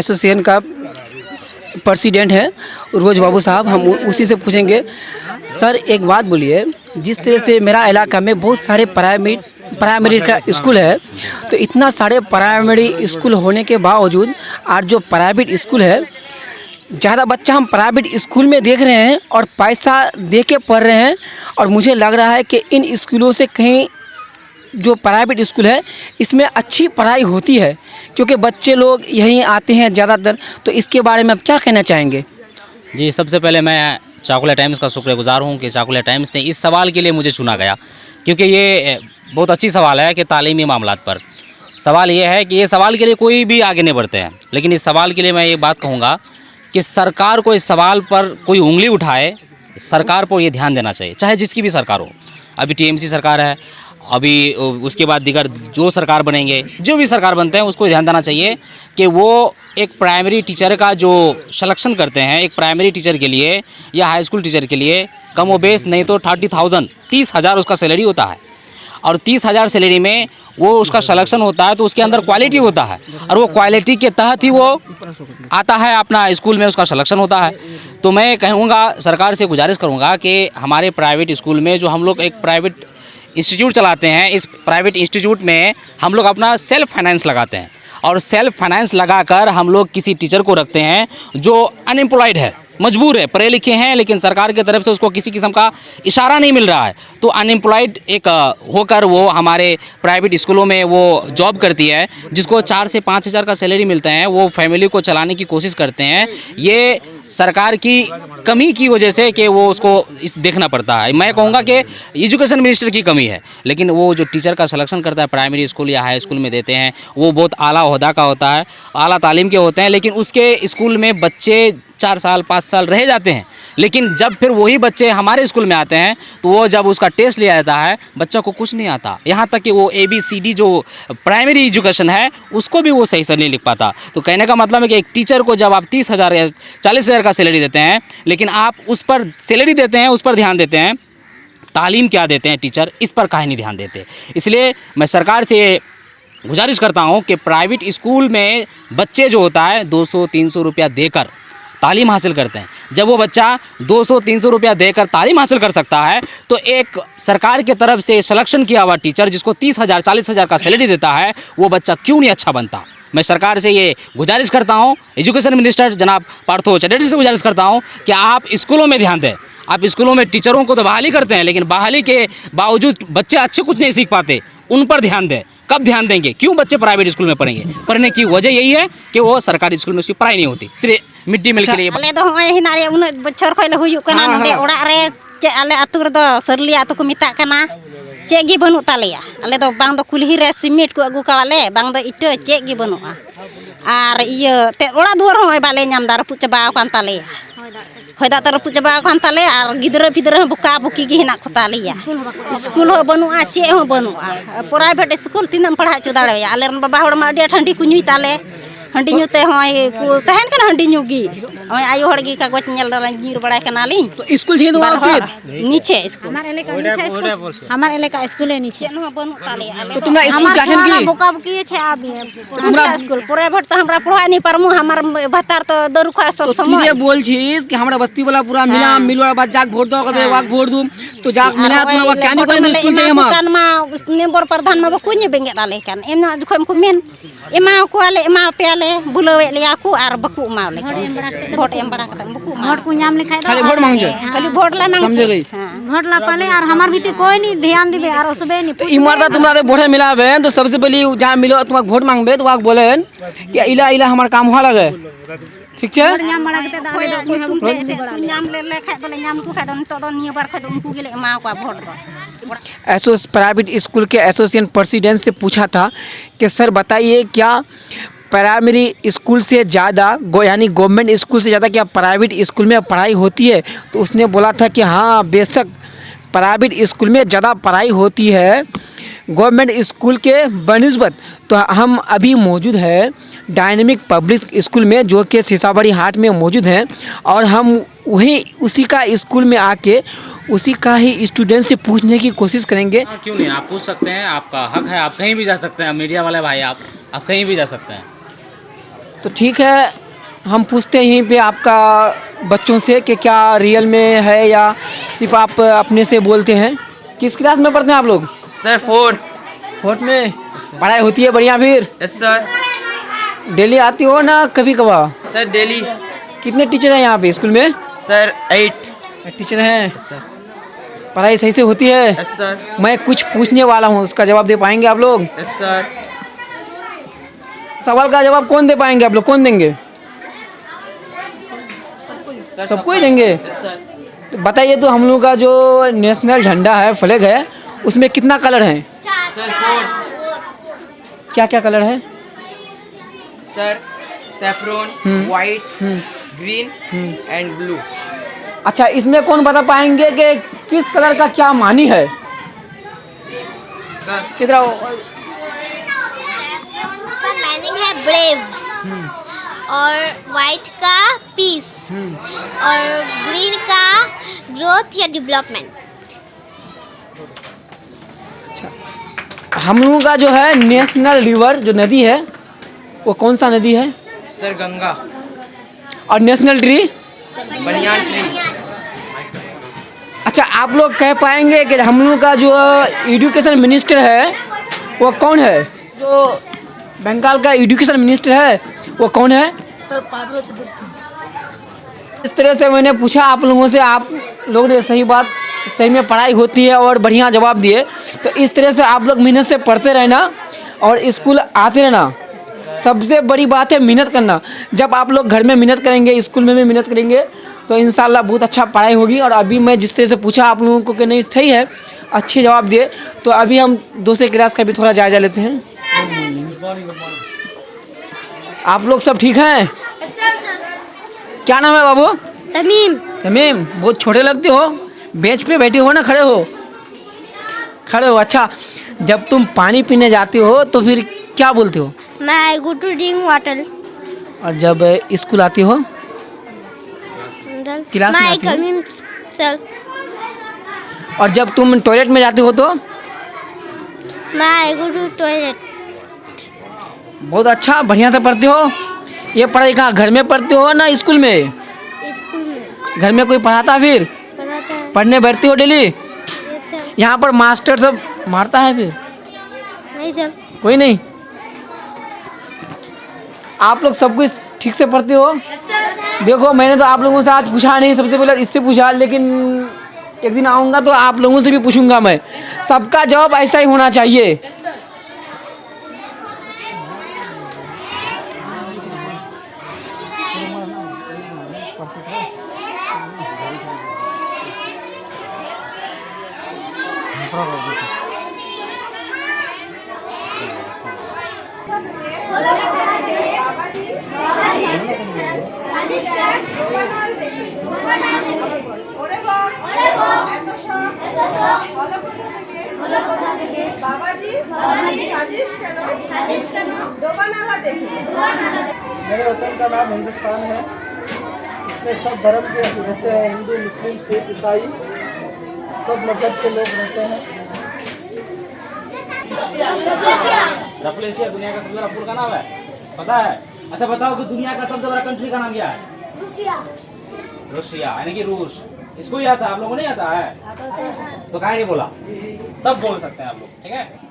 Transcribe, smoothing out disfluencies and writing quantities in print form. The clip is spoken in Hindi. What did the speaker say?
एसोसिएशन का प्रेसिडेंट है रोज बाबू साहब, हम उसी से पूछेंगे। सर एक बात बोलिए, जिस तरह से मेरा इलाका में बहुत सारे प्राइमरी का स्कूल है, तो इतना सारे प्राइमरी स्कूल होने के बावजूद आज जो प्राइवेट स्कूल है, ज़्यादा बच्चा हम प्राइवेट स्कूल में देख रहे हैं और पैसा दे के पढ़ रहे हैं। और मुझे लग रहा है कि इन स्कूलों से कहीं जो प्राइवेट स्कूल है इसमें अच्छी पढ़ाई होती है, क्योंकि बच्चे लोग यहीं आते हैं ज़्यादातर। तो इसके बारे में आप क्या कहना चाहेंगे? जी, सबसे पहले मैं चाकुलिया टाइम्स का शुक्रगुजार हूँ कि चाकुलिया टाइम्स ने इस सवाल के लिए मुझे चुना गया, क्योंकि ये बहुत अच्छी सवाल है कि तालीमी मामलात पर सवाल ये है कि ये सवाल के लिए कोई भी आगे नहीं बढ़ते हैं। लेकिन इस सवाल के लिए मैं ये बात कहूँगा कि सरकार को इस सवाल पर कोई उंगली उठाए, सरकार को ये ध्यान देना चाहिए, चाहे जिसकी भी सरकार हो। अभी टीएमसी सरकार है, अभी उसके बाद दीगर जो सरकार बनेंगे, जो भी सरकार बनते हैं, उसको ध्यान देना चाहिए कि वो एक प्राइमरी टीचर का जो सिलेक्शन करते हैं, एक प्राइमरी टीचर के लिए या हाई स्कूल टीचर के लिए कम व बेस नहीं तो 30,000 उसका सैलरी होता है। और 30,000 सैलरी में वो उसका सिलेक्शन होता है, तो उसके अंदर क्वालिटी होता है और वो क्वालिटी के तहत ही वो आता है, अपना स्कूल में उसका सिलेक्शन होता है। तो मैं कहूँगा, सरकार से गुजारिश करूँगा कि हमारे प्राइवेट स्कूल में जो हम लोग एक प्राइवेट इंस्टीट्यूट चलाते हैं, इस प्राइवेट इंस्टीट्यूट में हम लोग अपना सेल्फ फाइनेंस लगाते हैं और सेल्फ फाइनेंस लगाकर हम लोग किसी टीचर को रखते हैं जो अनएम्प्लॉयड है, मजबूर है, पढ़े लिखे हैं, लेकिन सरकार की तरफ से उसको किसी किस्म का इशारा नहीं मिल रहा है, तो अनएम्प्लॉयड एक होकर वो हमारे प्राइवेट स्कूलों में वो जॉब करती है, जिसको 4 से 5 हज़ार का सैलरी मिलता है। वो फैमिली को चलाने की कोशिश करते हैं। ये सरकार की कमी की वजह से कि वो उसको देखना पड़ता है। मैं कहूँगा कि एजुकेशन मिनिस्टर की कमी है, लेकिन वो जो टीचर का सिलेक्शन करता है प्राइमरी स्कूल या हाई स्कूल में देते हैं, वो बहुत आला ओहदा का होता है, आला तालीम के होते हैं, लेकिन उसके स्कूल में बच्चे 4 साल 5 साल रह जाते हैं। लेकिन जब फिर वही बच्चे हमारे स्कूल में आते हैं, तो वो जब उसका टेस्ट लिया जाता है, बच्चा को कुछ नहीं आता, यहाँ तक कि वो ABCD जो प्राइमरी एजुकेशन है उसको भी वो सही से नहीं लिख पाता। तो कहने का मतलब है कि एक टीचर को जब आप 30,000 या 40,000 का सैलरी देते हैं, लेकिन आप उस पर सैलरी देते हैं, उस पर ध्यान देते हैं, तालीम क्या देते हैं टीचर, इस पर काहे नहीं ध्यान देते। इसलिए मैं सरकार से गुजारिश करता हूँ कि प्राइवेट स्कूल में बच्चे जो होता है 200-300 रुपया देकर तालीम हासिल करते हैं। जब वो बच्चा 200-300 रुपया देकर तालीम हासिल कर सकता है, तो एक सरकार की तरफ से सिलेक्शन किया हुआ टीचर जिसको 30,000 40,000 का सैलरी देता है, वो बच्चा क्यों नहीं अच्छा बनता। मैं सरकार से ये गुजारिश करता हूँ, एजुकेशन मिनिस्टर जनाब पार्थो चटर्जी से गुजारिश करता हूँ कि आप स्कूलों में ध्यान दें। आप स्कूलों में टीचरों को तो बहाली करते हैं, लेकिन बहाली के बावजूद बच्चे अच्छे कुछ नहीं सीख पाते, उन पर ध्यान दें। कब ध्यान देंगे? क्यों बच्चे प्राइवेट स्कूल में पढ़ेंगे? पढ़ने की वजह यही है कि वो सरकारी स्कूल में उसकी पढ़ाई नहीं होती, सिर्फ मिड डे मील के लिए। अले दो होय हिनारे उन बच्चर खोले हुयु कना नोडे ओड़ा रे चे अले आतु रे दो सरली आतु को मिता कना चे गी बनु तालेया। अले दो बांग दो कुलही रे सीमेंट को अगु कावाले, बांग दो इटे चे गी बनुआ आर इये ते ओड़ा दुआर होय बाले नाम दार पु चबाव कान तालेया। होयदा तर पु चबाव कान ताले आर गिदरा फिदरा बुका बुकी गी हिना को तालेया। स्कूल हो बनुआ चे हो बनुआ। प्राइवेट स्कूल तिनम पढ़ा चो दाड़े आले रन बाबा होड़ मा अडी ठंडी कुഞ്ഞുई ताले हंडी नुते होय को तहन कन हंडी नुगी होय आयो हड़गी कागज नेल दला नीर बड़ा कनाली। तो स्कूल छे तो नीचे स्कूल हमारे इलाका नीचे स्कूल, हमारे इलाका स्कूल है नीचे। नो बनु ताले आले तो तुमरा स्कूल काछन की बुका बुकी छे आबे हमरा स्कूल प्राइवेट तो हमरा पढ़ा नहीं परमु, हमर भतार तो दरु खा सब तो समय ये बोल छीस कि हमरा बस्ती वाला पूरा मिला मिलवा बाद जाक वोट दो करबे वाक वोट दूम तो जाक मिला तुम क्या नहीं कोई स्कूल चाहिए हम कान मा नेबर प्रधान मा कुഞ്ഞ बेंगे डाले कान एना जखम को मेन एमा को आले एमा पे आले बुलवे लिया को आर बकु मावले वोट एम बड़ा कत बकु वोट को नाम लिखाई दो खाली वोट मांगे, खाली वोट ला मांगे समझ गई। वोट ला पाले और हमार भीती कोई नहीं ध्यान दिबे और उसबे नहीं तो इमरदा तुम्हारे वोट मिलाबे तो सबसे पहले जहां मिलो तुमक वोट मांगबे तो वाक बोले कि इला इला हमार काम हो लगे, ठीक छे। नाम बड़ा के डाले नाम ले खाय तो नाम को खाय तो नियो बार खाय उनको गेले मा को वोट दो। ऐसो प्राइवेट स्कूल के एसोसिएशन प्रेसिडेंट से पूछा था कि सर बताइए, क्या प्राइमरी स्कूल से ज़्यादा यानी गवर्नमेंट स्कूल से ज़्यादा क्या प्राइवेट स्कूल में पढ़ाई होती है? तो उसने बोला था कि हाँ बेशक प्राइवेट स्कूल में ज़्यादा पढ़ाई होती है गवर्नमेंट स्कूल के बनिस्बत। तो हम अभी मौजूद है डायनेमिक पब्लिक स्कूल में, जो कि सीसाबड़ी हाट में मौजूद हैं, और हम वहीं उसी का स्कूल में आके उसी का ही स्टूडेंट से पूछने की कोशिश करेंगे। क्यों नहीं, आप पूछ सकते हैं, आपका हक है, आप कहीं भी जा सकते हैं। मीडिया वाले भाई आप कहीं भी जा सकते हैं। तो ठीक है, हम पूछते हैं यहीं पे आपका बच्चों से कि क्या रियल में है या सिर्फ आप अपने से बोलते हैं। किस क्लास में पढ़ते हैं आप लोग? सर 4th में पढ़ाई होती है बढ़िया फिर? Yes sir. डेली आती हो ना कभी कभार? Sir daily. कितने टीचर हैं यहाँ पे स्कूल में? सर 8 टीचर हैं। सर। पढ़ाई सही से होती है? Yes sir. मैं कुछ पूछने वाला हूँ, उसका जवाब दे पाएंगे आप लोग? Yes sir. सवाल का जवाब कौन दे पाएंगे आप लोग? कौन देंगे? सबको ही देंगे? Yes sir. तो बताइए तो हम लोग का जो नेशनल झंडा है, फ्लैग है, उसमें कितना कलर है? सर 4 क्या क्या कलर है? Sir saffron, white, green and blue. अच्छा, इसमें कौन बता पाएंगे कि किस कलर का क्या मानी है? सर कितना? का मीनिंग है ब्रेव, और वाइट का पीस, और ग्रीन का ग्रोथ या डेवलपमेंट। हम लोगों का जो है नेशनल रिवर जो नदी है वो कौन सा नदी है? सर गंगा। और नेशनल ट्री? Banyan tree. अच्छा, आप लोग कह पाएंगे कि हम लोग का जो एजुकेशन मिनिस्टर है वो कौन है? जो बंगाल का एजुकेशन मिनिस्टर है वो कौन है? सर पादवा चतुर्थी। इस तरह से मैंने पूछा आप लोगों से, आप लोगों ने सही बात, सही में पढ़ाई होती है और बढ़िया जवाब दिए। तो इस तरह से आप लोग मेहनत से पढ़ते रहना और स्कूल आते रहना। सबसे बड़ी बात है मेहनत करना। जब आप लोग घर में मेहनत करेंगे, स्कूल में भी मेहनत करेंगे, तो इंशाल्लाह बहुत अच्छा पढ़ाई होगी। और अभी मैं जिस तरह से पूछा आप लोगों को कि नहीं सही है, अच्छे जवाब दिए, तो अभी हम दूसरे क्लास का भी थोड़ा जायजा लेते हैं। आप लोग सब ठीक हैं? क्या नाम है बाबू? तमीम। तमीम, बहुत छोटे लगते हो। बेंच पे बैठे हो ना खड़े हो? खड़े हो। अच्छा, जब तुम पानी पीने जाते हो तो फिर क्या बोलते हो? मैं गो टू ड्रिंक वाटर। और जब स्कूल आती हो? क्लास में आती हो? सर और जब तुम टॉयलेट में जाते हो तो? मैं गो टू टॉयलेट। बहुत अच्छा, बढ़िया से पढ़ते हो। ये पढ़ाई कहाँ, घर में पढ़ते हो ना स्कूल में? स्कूल में घर में कोई पढ़ाता फिर? पढ़ाता है। पढ़ने बैठती हो डेली? Yes sir. यहाँ पर मास्टर सब मारता है फिर? नहीं सर। कोई नहीं? आप लोग सब कुछ ठीक से पढ़ते हो? देखो, मैंने तो आप लोगों से आज पूछा नहीं, सबसे पहले इससे पूछा, लेकिन एक दिन आऊँगा तो आप लोगों से भी पूछूंगा मैं। सबका जवाब ऐसा ही होना चाहिए। मेरे वतन का नाम हिंदुस्तान है। इसमें सब धर्म के रहते हैं, हिंदू, मुस्लिम, सिख, ईसाई, सब मजहब के लोग रहते हैं। रफलेशिया दुनिया का सबसे बड़ा पुल का नाम है, पता है? अच्छा बताओ कि दुनिया का सबसे बड़ा कंट्री का नाम क्या है? रूसिया यानी कि रूस। इसको ही आता है, आप लोगों को नहीं आता है? तो काहे नहीं बोला? सब बोल सकते हैं आप लोग, ठीक है?